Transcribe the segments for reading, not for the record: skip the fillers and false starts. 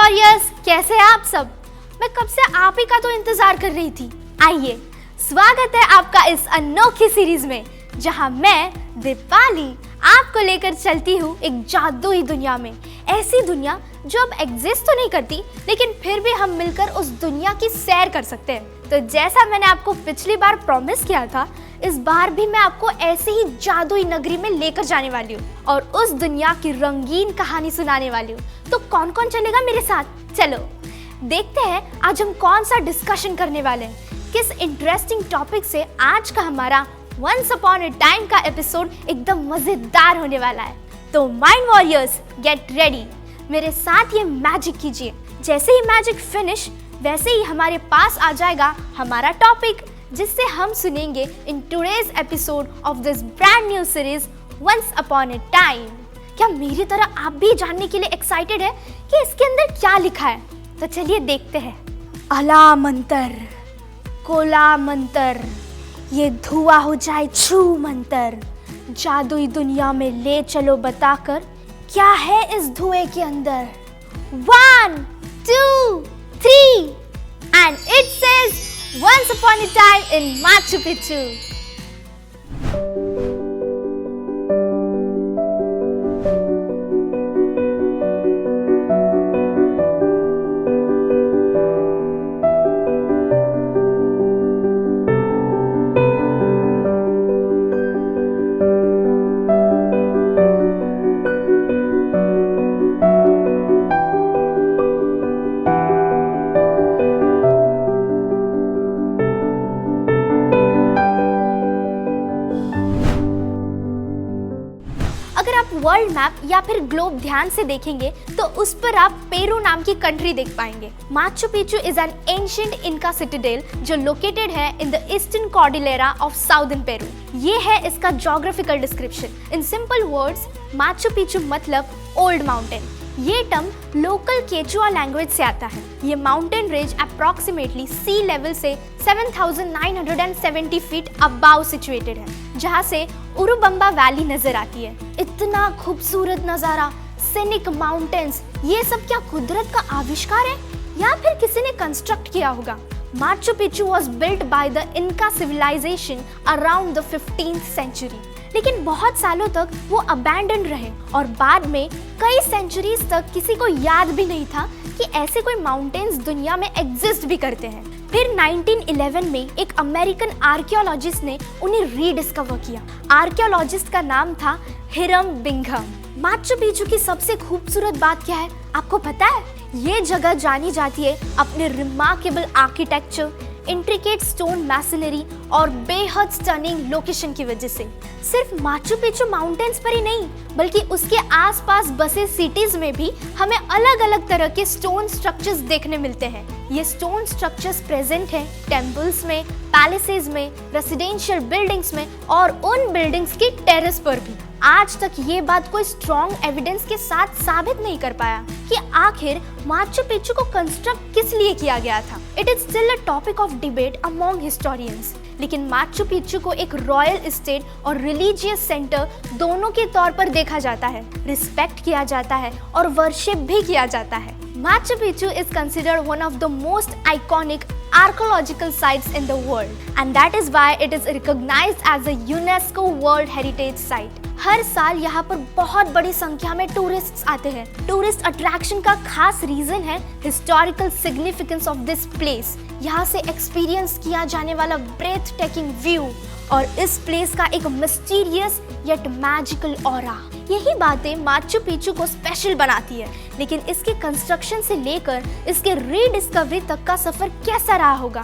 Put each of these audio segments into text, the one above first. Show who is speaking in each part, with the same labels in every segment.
Speaker 1: Warriors, कैसे हैं आप सब? मैं कब से आप ही का तो इंतजार कर रही थी। आइए, स्वागत है आपका इस अनोखी सीरीज में, जहां मैं दीपाली आपको लेकर चलती हूँ एक जादुई दुनिया में। ऐसी दुनिया जो अब एग्जिस्ट तो नहीं करती, लेकिन फिर भी हम मिलकर उस दुनिया की सैर कर सकते हैं। तो जैसा मैंने आपको पिछली बार प्रॉमिस किया था, इस बार भी मैं आपको ऐसे ही जादुई नगरी में लेकर जाने वाली हूँ और उस दुनिया की रंगीन कहानी सुनाने वाली हूँ। तो कौन कौन चलेगा मेरे साथ? चलो देखते हैं आज हम कौन सा डिस्कशन करने वाले हैं, किस इंटरेस्टिंग टॉपिक से आज का हमारा वंस अपॉन अ टाइम का एपिसोड एकदम मजेदार होने वाला है। तो माइंड वॉरियर्स, गेट रेडी, मेरे साथ ये मैजिक कीजिए। जैसे ही मैजिक फिनिश, वैसे ही हमारे पास आ जाएगा हमारा टॉपिक, जिससे हम सुनेंगे in today's episode of this brand new series once upon a time. क्या मेरी तरह आप भी जानने के लिए एक्साइटेड है कि इसके अंदर क्या लिखा है? तो चलिए देखते हैं। अला मंतर, कोला मंतर, ये धुआं हो जाए छू मंतर, जादुई दुनिया में ले चलो बताकर क्या है इस धुएं के अंदर। 1, 2, 3 and it says once upon a time in Machu Picchu. अगर आप वर्ल्ड मैप या फिर ग्लोब ध्यान से देखेंगे तो उस पर आप पेरू नाम की कंट्री देख पाएंगे। Machu Picchu is an ancient इनका सिटाडेल जो लोकेटेड है in the eastern Cordillera of southern Peru. ये है इसका geographical description. In simple words, Machu Picchu मतलब ओल्ड माउंटेन। ये टर्म लोकल केचुआ लैंग्वेज से आता है। ये माउंटेन रेंज अप्रॉक्सीमेटली सी लेवल से 7,970 फीट अबाव सिचुएटेड है, जहाँ से उरुबंबा वैली नजर आती है। इतना खूबसूरत नज़ारा, सीनिक माउंटेन्स, ये सब क्या कुदरत का आविष्कार है या फिर किसी ने कंस्ट्रक्ट किया होगा? Machu Picchu was built by the Inca civilization around the 15th century, लेकिन बहुत सालों तक वो अबैंडन रहे और बाद में कई सेंचुरीज तक किसी को याद भी नहीं था कि ऐसे कोई माउंटेन्स दुनिया में एग्जिस्ट भी करते हैं। फिर 1911 में एक अमेरिकन आर्कियोलॉजिस्ट ने उन्हें रीडिस्कवर किया। आर्कियोलॉजिस्ट का नाम था हिरम बिंघम। माचू पिचू की सबसे खूबसूरत बात क्या है आपको पता है? ये जगह जानी जाती है अपने remarkable architecture, intricate stone masonry और बेहद स्टनिंग लोकेशन की वजह से। सिर्फ माचू पिचू माउंटेन्स पर ही नहीं, बल्कि उसके आसपास बसे सिटीज में भी हमें अलग अलग तरह के स्टोन स्ट्रक्चर्स देखने मिलते हैं। ये स्टोन स्ट्रक्चर्स प्रेजेंट हैं टेम्पल्स में, पैलेसेस में, रेसिडेंशियल बिल्डिंग्स में और उन बिल्डिंग्स की टेरेस पर भी। आज तक ये बात कोई स्ट्रॉन्ग एविडेंस के साथ साबित नहीं कर पाया कि आखिर माचू पिचू को कंस्ट्रक्ट किस लिए किया गया था। It is still a topic of debate among historians. लेकिन माचू पिचू को एक रॉयल एस्टेट और रिलीजियस सेंटर दोनों के तौर पर देखा जाता है, रिस्पेक्ट किया जाता है और वर्शिप भी किया जाता है। Machu Picchu is considered one of the most iconic archaeological sites in the world, and that is why it is recognized as a UNESCO World Heritage Site. हर साल यहाँ पर बहुत बड़ी संख्या में टूरिस्ट्स आते हैं। टूरिस्ट अट्रैक्शन का खास रीजन है historical significance of this place. यहाँ से एक्सपीरियंस किया जाने वाला ब्रेथ टेकिंग व्यू और इस प्लेस का एक मिस्टीरियस येट मैजिकल ऑरा। यही बातें माचू पिचू को स्पेशल बनाती है। लेकिन इसके कंस्ट्रक्शन से लेकर इसके रीडिस्कवरी तक का सफर कैसा रहा होगा,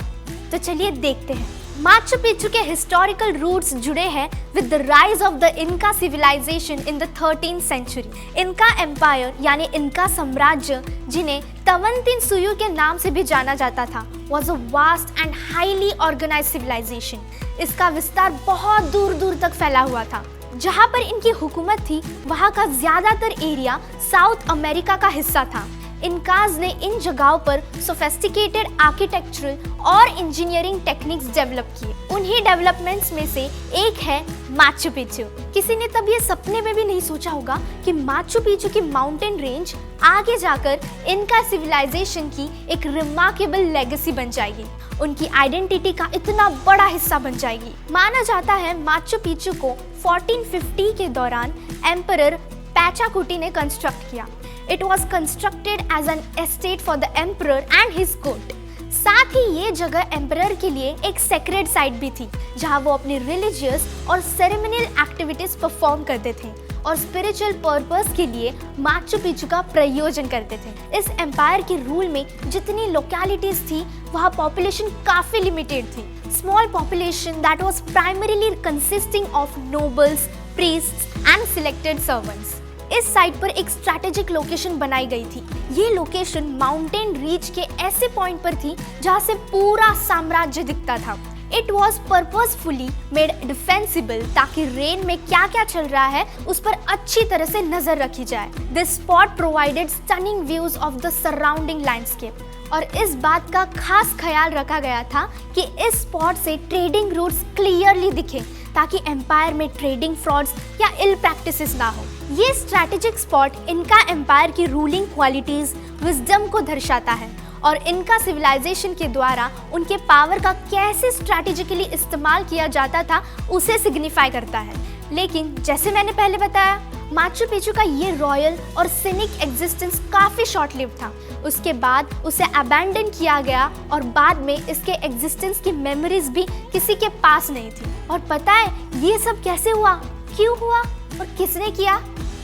Speaker 1: तो चलिए देखते हैं। माचू पिचू के हिस्टोरिकल रूट्स जुड़े हैं with the rise of the Inca civilisation in the 13th century. Inca empire यानी इनका साम्राज्य, जिन्हें तवंतिनसुयु के नाम से भी जाना जाता था, was a vast and highly organized civilization. इसका विस्तार बहुत दूर दूर तक फैला हुआ था। जहाँ पर इनकी हुकूमत थी, वहाँ का ज्यादातर एरिया साउथ अमेरिका का हिस्सा था। इनकाज ने इन जगहों पर सोफिस्टिकेटेड आर्किटेक्चरल और इंजीनियरिंग टेक्निक्स डेवलप किए। उन्हीं डेवलपमेंट्स में से एक है माचू पिच्चू। किसी ने तब ये सपने में भी नहीं सोचा होगा कि माचू पिच्चू की माउंटेन रेंज आगे जाकर इनका सिविलाइजेशन की एक रिमार्केबल लेगेसी बन जाएगी, उनकी आइडेंटिटी का इतना बड़ा हिस्सा बन जाएगी। माना जाता है माचू पिच्चू को 1450 के दौरान एम्परर पाचाकुटी ने कंस्ट्रक्ट किया। It was constructed as an estate for the emperor and his court. साथ ही ये जगह एम्परर के लिए एक सेक्रेड साइट भी थी, जहां वो अपनी रिलीजियस और सेरेमनियल एक्टिविटीज परफॉर्म करते थे और स्पिरिचुअल पर्पस के लिए माचू पिच्चू का प्रयोजन करते थे। इस एम्पायर के रूल में जितनी लोकेलिटीज थी वहाँ पॉपुलेशन काफी लिमिटेड थी। Small population that was primarily consisting of nobles, priests and selected servants. इस साइट पर एक स्ट्रैटेजिक लोकेशन बनाई गई थी। ये लोकेशन माउंटेन रीच के ऐसे पॉइंट पर थी जहाँ से पूरा साम्राज्य दिखता था। It was purposefully made defensible ताकि रेन में क्या क्या चल रहा है उस पर अच्छी तरह से नजर रखी जाए। This spot provided stunning views of the surrounding landscape। और इस बात का खास ख्याल रखा गया था कि इस स्पॉट से ट्रेडिंग रूट्स क्लियरली दिखे ताकि एम्पायर में ट्रेडिंग फ्रॉड्स या इल प्रैक्टिसेस ना हो। ये स्ट्रैटेजिक स्पॉट इनका एम्पायर की रूलिंग क्वालिटीज, विजडम को दर्शाता है और इनका सिविलाइजेशन के द्वारा उनके पावर का कैसे स्ट्रैटेजिकली इस्तेमाल किया जाता था उसे सिग्निफाई करता है। लेकिन जैसे मैंने पहले बताया, माचू पिच्चू का ये रॉयल और सिनिक एग्जिस्टेंस काफी शॉर्ट लिव था। उसके बाद उसे अबैंडन किया गया और बाद में इसके एग्जिस्टेंस की मेमोरीज भी किसी के पास नहीं थी। और पता है ये सब कैसे हुआ, क्यों हुआ और किसने किया?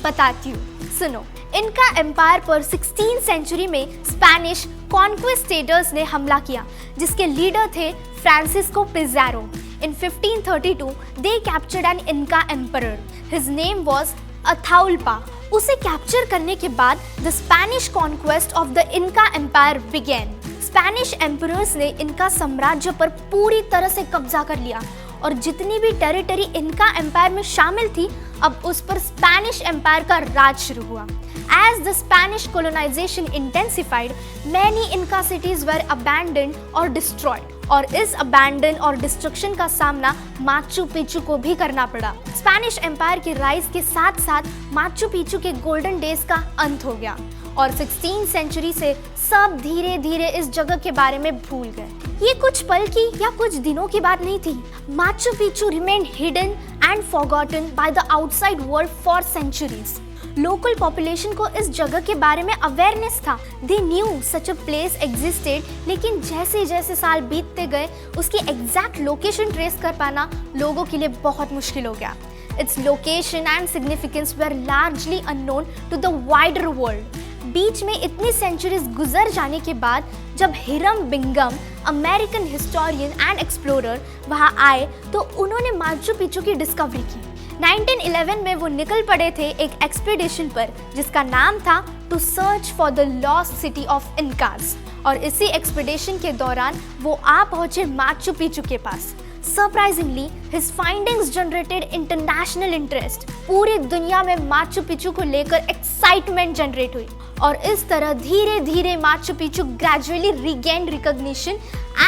Speaker 1: बताती हूँ, सुनो। इनका एम्पायर पर 16th सेंचुरी में स्पेनिश कॉन्क्विस्टेटर्स ने हमला किया, जिसके लीडर थे Francisco Pizarro. In 1532, they captured an Inca emperor. His name was Ataulpa. उसे कैप्चर करने के बाद the Spanish conquest of the इनका एम्पायर बिगेन। स्पेनिश एम्परर्स ने इनका साम्राज्य पर पूरी तरह से कब्जा कर लिया और जितनी भी टेरिटरी इनका एम्पायर में शामिल थी, अब उस पर स्पेनिश एम्पायर का राज शुरू हुआ। As the Spanish colonization intensified, many Inca cities were abandoned or destroyed. और इस अबैंडन और डिस्ट्रक्शन का सामना माचू पिच्चू को भी करना पड़ा। स्पेनिश एम्पायर के राइज के साथ साथ माचू पिच्चू के गोल्डन डेज का अंत हो गया और 16th सेंचुरी से सब धीरे धीरे इस जगह के बारे में भूल गए। ये कुछ पल की या कुछ दिनों की बात नहीं थी। Machu Picchu remained hidden and forgotten by the outside world for centuries. Local population को इस जगह के बारे में अवेयरनेस था। They knew such a place existed, लेकिन जैसे जैसे साल बीतते गए उसकी एग्जैक्ट लोकेशन ट्रेस कर पाना लोगों के लिए बहुत मुश्किल हो गया। Its location and significance were largely unknown to the wider world. बीच में इतनी सेंचुरीज गुजर जाने के बाद जब Hiram Bingham, American historian and explorer, वहाँ आए तो उन्होंने माचू पिच्चू की डिस्कवरी की। 1911 में वो निकल पड़े थे एक एक्सपीडिशन पर जिसका नाम था to search for the lost city of Incas. और इसी एक्सपीडिशन के दौरान वो आ पहुंचे माचू पिच्चू के पास। Surprisingly his findings generated international interest. पूरी दुनिया में माचू पिच्चू को लेकर एक्साइटमेंट जनरेट हुई और इस तरह धीरे धीरे Machu Picchu gradually regained recognition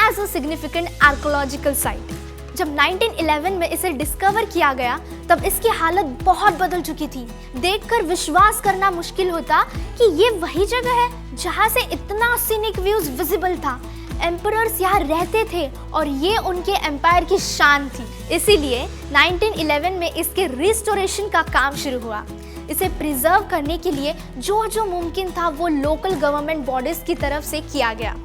Speaker 1: as a significant archaeological site. जब 1911 में इसे डिस्कवर किया गया तब इसकी हालत बहुत बदल चुकी थी। देखकर विश्वास करना मुश्किल होता कि ये वही जगह है जहाँ से इतना सीनिक व्यूज विजिबल था। एम्परर्स यहाँ रहते थे और ये उनके एम्पायर की शान थी। इसीलिए 1911 में इसके रिस्टोरेशन का काम शुरू हुआ। इसे प्रिजर्व करने के लिए जो जो मुमकिन था वो लोकल गवर्नमेंट बॉडीज की तरफ से किया गया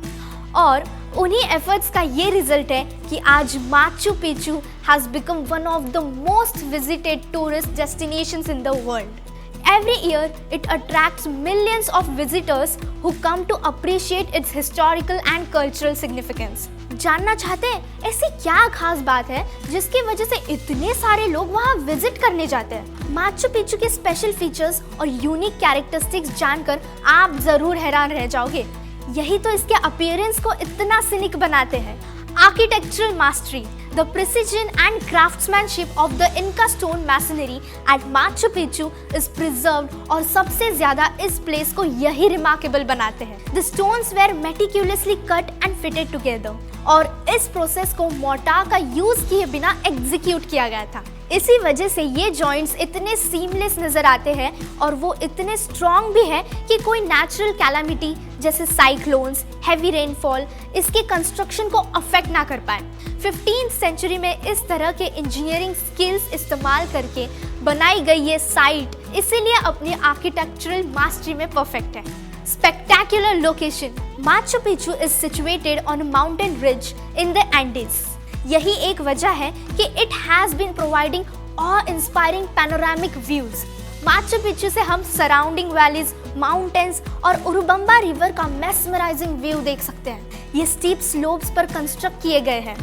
Speaker 1: और उन्हीं एफर्ट्स का ये रिजल्ट है कि आज Machu Picchu has become one of the most visited tourist destinations in the world. Every year, it attracts millions of visitors who come to appreciate its historical and cultural significance. जानना चाहते हैं ऐसी क्या खास बात है जिसकी वजह से इतने सारे लोग वहाँ विजिट करने जाते हैं? माचू पिच्चू के स्पेशल फीचर्स और यूनिक कैरेक्टरिस्टिक्स जानकर आप जरूर हैरान रह जाओगे। यही तो इसके अपीयरेंस को इतना सिनिक बनाते हैं। Architectural mastery, The precision and craftsmanship of the Inca stone masonry at Machu Picchu is preserved और सबसे ज़्यादा इस प्लेस को यही रिमार्केबल बनाते हैं। The stones were meticulously cut and fitted together और इस प्रोसेस को मोर्टार का यूज किए बिना एग्जीक्यूट किया गया था। इसी वजह से ये जॉइंट्स इतने सीमलेस नजर आते हैं और वो इतने स्ट्रॉन्ग भी है कि कोई नेचुरल कैलामिटी जैसे साइक्लोन्स, हैवी रेनफॉल इसके कंस्ट्रक्शन को अफेक्ट ना कर पाए। 15th सेंचुरी में इस तरह के इंजीनियरिंग स्किल्स इस्तेमाल करके बनाई गई ये साइट इसीलिए अपनी आर्किटेक्चरल मास्टरी में परफेक्ट है। Spectacular location. Machu Picchu is situated on a mountain ridge in the Andes. यही एक वजह है कि it has been providing awe-inspiring panoramic views. Machu Picchu से हम surrounding valleys, mountains और उरुबम्बा रिवर का mesmerizing view देख सकते हैं। ये steep slopes पर कंस्ट्रक्ट किए गए हैं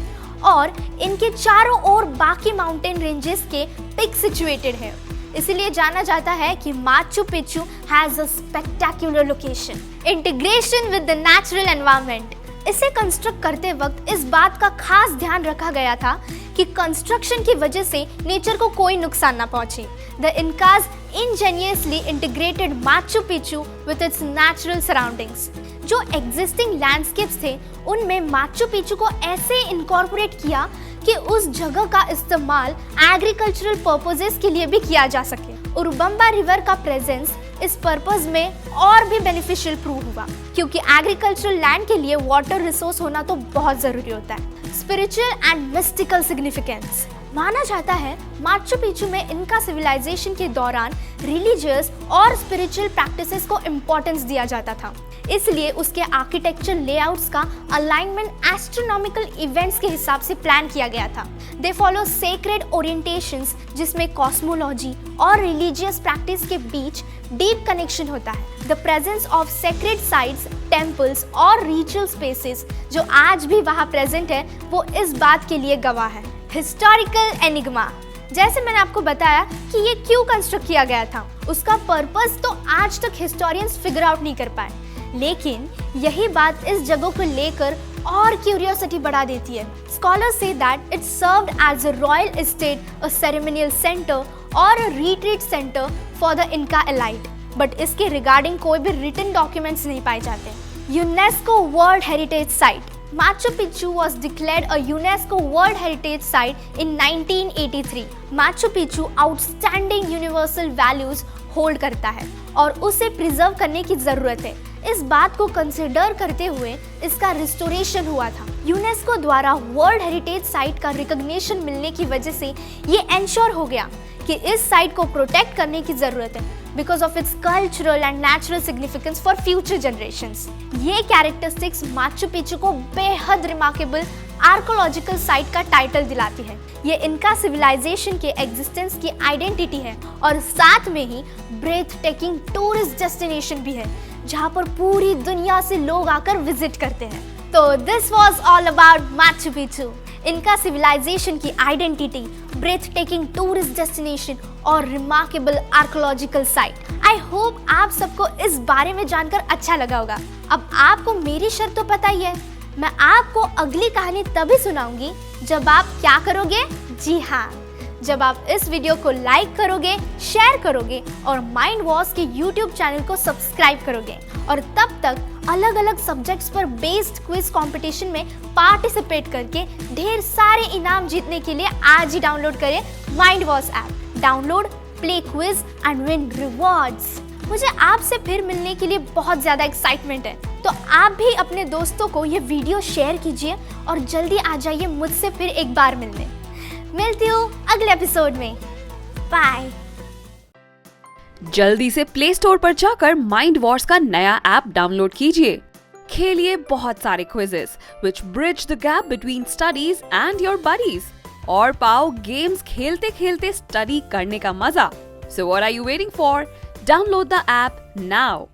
Speaker 1: और इनके चारों ओर बाकी माउंटेन रेंजेस के पिक सिचुएटेड है। इसीलिए जाना जाता है कि Machu Picchu has a spectacular location. Integration with the natural environment. इसे कंस्ट्रक्ट करते वक्त इस बात का खास ध्यान रखा गया था कि कंस्ट्रक्शन की वजह से नेचर को कोई नुकसान ना पहुंचे। The Incas ingeniously integrated Machu Picchu with its natural surroundings. जो एग्जिस्टिंग लैंडस्केप्स थे उनमें माचू पिच्चू को ऐसे इनकॉर्पोरेट किया कि उस जगह का इस्तेमाल एग्रीकल्चरल पर्पसेस के लिए भी किया जा सके। उरुबम्बा रिवर का प्रेजेंस इस पर्पस में और भी बेनिफिशियल प्रूव हुआ क्योंकि एग्रीकल्चरल लैंड के लिए वाटर रिसोर्स होना तो बहुत जरूरी होता है। Spiritual and mystical significance. माना जाता है माचू पिच्चू में इनका सिविलाइजेशन के दौरान रिलीजियस और स्पिरिचुअल प्रैक्टिसेस को इम्पोर्टेंस दिया जाता था, इसलिए उसके आर्किटेक्चर लेआउट्स का अलाइनमेंट एस्ट्रोनॉमिकल इवेंट्स के हिसाब से प्लान किया गया था। दे फॉलो सेक्रेड ओरिएंटेशंस जिसमें कॉस्मोलॉजी और रिलीजियस प्रैक्टिस के बीच डीप कनेक्शन होता है। The presence of sacred sites, temples और रिचुअल स्पेसेस जो आज भी वहाँ प्रेजेंट है वो इस बात के लिए गवाह है। Historical enigma. जैसे मैंने आपको बताया कि ये क्यों कंस्ट्रक्ट किया गया था, उसका पर्पस तो आज तक हिस्टोरियंस फिगर आउट नहीं कर पाए, लेकिन यही बात इस जगह को लेकर और क्यूरियोसिटी बढ़ा देती है। स्कॉलर्स से that it served as a royal estate, a ceremonial centre और a retreat centre for the Inca elite, but इसके रिगार्डिंग कोई भी रिटन डॉक्यूमेंट्स नहीं पाए जाते। UNESCO World Heritage site. Machu Picchu was declared a UNESCO World Heritage Site in 1983. Machu Picchu outstanding universal values hold करता है और उसे प्रिजर्व करने की जरूरत है। इस बात को कंसिडर करते हुए इसका रिस्टोरेशन हुआ था। यूनेस्को द्वारा वर्ल्ड हेरिटेज साइट का रिकॉग्निशन मिलने की वजह से ये एंश्योर हो गया कि इस साइट को प्रोटेक्ट करने की जरूरत है because of its cultural and natural significance for future generations. ये कैरेक्टरिस्टिक्स माचू पिच्चू को बेहद रिमार्केबल आर्कोलॉजिकल साइट का टाइटल दिलाती है। ये इनका सिविलाइजेशन के एग्जिस्टेंस की आइडेंटिटी है और साथ में ही ब्रेथ टेकिंग टूरिस्ट डेस्टिनेशन भी है जहाँ पर पूरी दुनिया से लोग आकर विजिट करते हैं। तो this was all about Machu Picchu, Inca civilisation की identity, breathtaking tourist destination और remarkable archaeological site. I hope आप सबको इस बारे में जानकर अच्छा लगा होगा। अब आपको मेरी शर्त तो पता ही है, मैं आपको अगली कहानी तभी सुनाऊंगी जब आप क्या करोगे? जी हाँ, जब आप इस वीडियो को लाइक करोगे, शेयर करोगे और माइंड वॉश के YouTube चैनल को सब्सक्राइब करोगे। और तब तक अलग अलग सब्जेक्ट्स पर बेस्ड क्विज कंपटीशन में पार्टिसिपेट करके ढेर सारे इनाम जीतने के लिए आज ही डाउनलोड करें mind wash app. Download, play quiz and win rewards. मुझे आपसे फिर मिलने के लिए बहुत ज़्यादा एक्साइटमेंट है, तो आप भी अपने दोस्तों को ये वीडियो शेयर कीजिए और जल्दी आ जाइए मुझसे फिर एक बार मिलने। मिलती हूँ अगले एपिसोड में। बाय।
Speaker 2: जल्दी से प्ले स्टोर पर जाकर माइंड वॉर्स का नया ऐप डाउनलोड कीजिए। खेलिए बहुत सारे quizzes which bridge the gap between studies and your buddies और पाओ गेम्स खेलते खेलते स्टडी करने का मजा। So what are you waiting for? Download the app now.